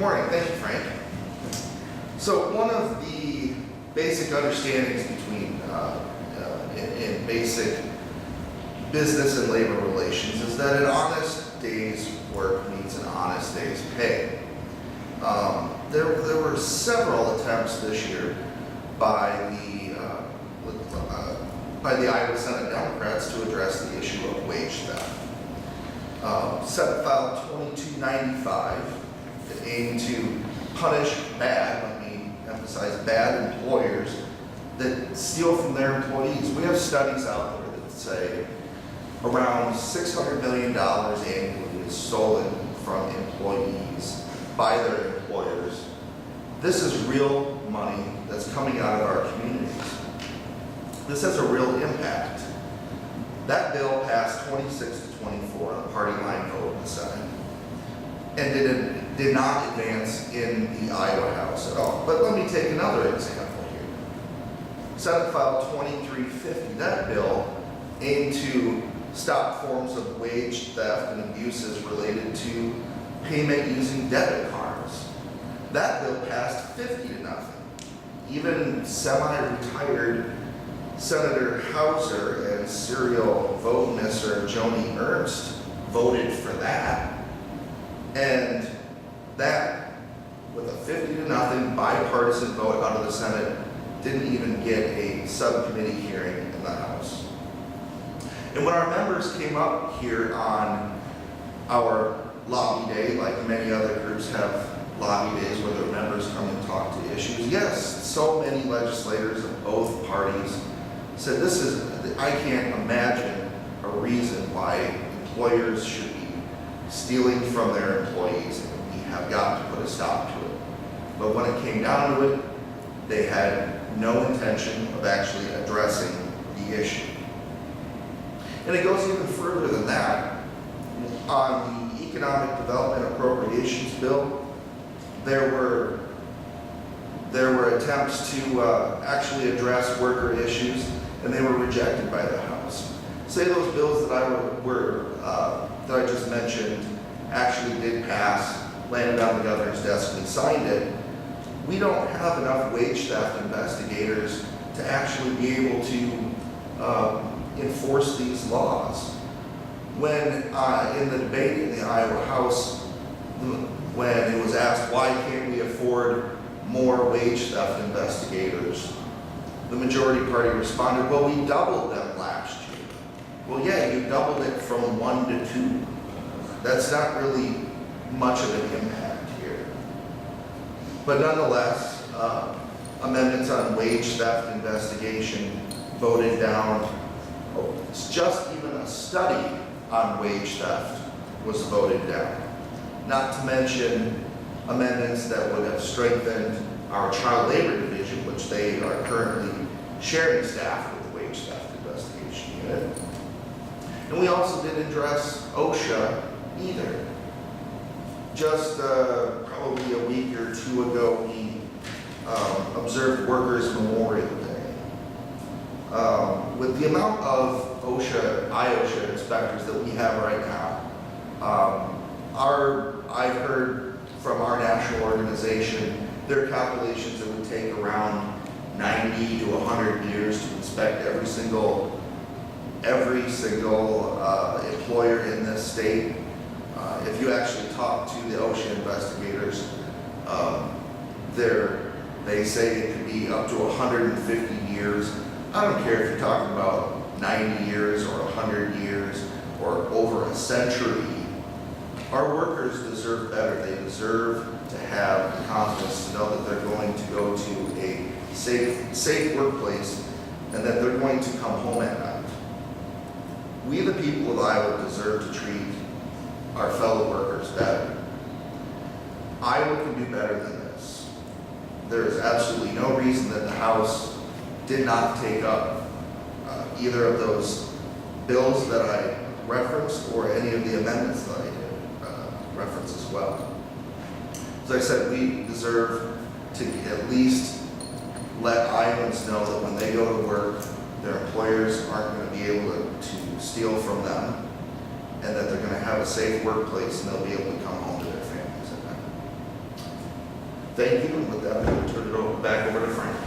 morning. Thank you, Frank. So one of the basic understandings between in basic business and labor relations is that an honest day's work means an honest day's pay. There were several attempts this year by the Iowa Senate Democrats to address the issue of wage theft. Senate File 2295 that aimed to punish let me emphasize bad employers that steal from their employees. We have studies out there that say around $600 million annually is stolen from employees by their employers. This is real money that's coming out of our communities. This has a real impact. That bill passed 26 to 24 on a party line vote in the Senate, and did not advance in the Iowa House at all. But let me take another example here. Senate File 2350, that bill aimed to stop forms of wage theft and abuses related to payment using debit cards. That bill passed 50 to nothing. Even semi-retired Senator Hauser and serial vote misser Joni Ernst voted for that. And that, with a 50 to nothing bipartisan vote out of the Senate, didn't even get a subcommittee hearing in the House. And when our members came up here on our lobby day, like many other groups have lobby days where their members come and talk to issues, yes, so many legislators of both parties said I can't imagine a reason why employers should be stealing from their employees, and we have got to put a stop to it. But when it came down to it, they had no intention of actually addressing the issue. And it goes even further than that. On the Economic Development Appropriations Bill, there were attempts to actually address worker issues, and they were rejected by the House. Say those bills that I just mentioned actually did pass, landed on the governor's desk and signed it. We don't have enough wage theft investigators to actually be able to enforce these laws. When in the debate in the Iowa House, when it was asked why can't we afford more wage theft investigators, the majority party responded, well, we doubled them last year. Well, yeah, you doubled it from 1 to 2. That's not really much of an impact here. But nonetheless, amendments on wage theft investigation voted down. It's just even a study on wage theft was voted down. Not to mention amendments that would have strengthened our child labor division, which they are currently sharing staff with the wage theft investigation unit. And we also didn't address OSHA either. Just probably a week or two ago, we observed Workers' Memorial Day. With the amount of IOSHA inspectors that we have right now, I've heard from our national organization, their calculations, it would take around 90 to 100 years to inspect every single employer in this state. If you actually talk to the OSHA investigators, they say it could be up to 150 years. I don't care if you're talking about 90 years or 100 years or over a century. Our workers deserve better. They deserve to have the confidence to know that they're going to go to a safe workplace and that they're going to come home at night. We, the people of Iowa, deserve to treat our fellow workers better. Iowa can do better than this. There is absolutely no reason that the House did not take up either of those bills that I referenced or any of the amendments that I did reference as well. As I said, we deserve to at least let Iowans know that when they go to work, their employers aren't going to be able to steal from them, and that they're going to have a safe workplace and they'll be able to come home to their families at night. Thank you, and with that, I'm going to turn it back over to Frank.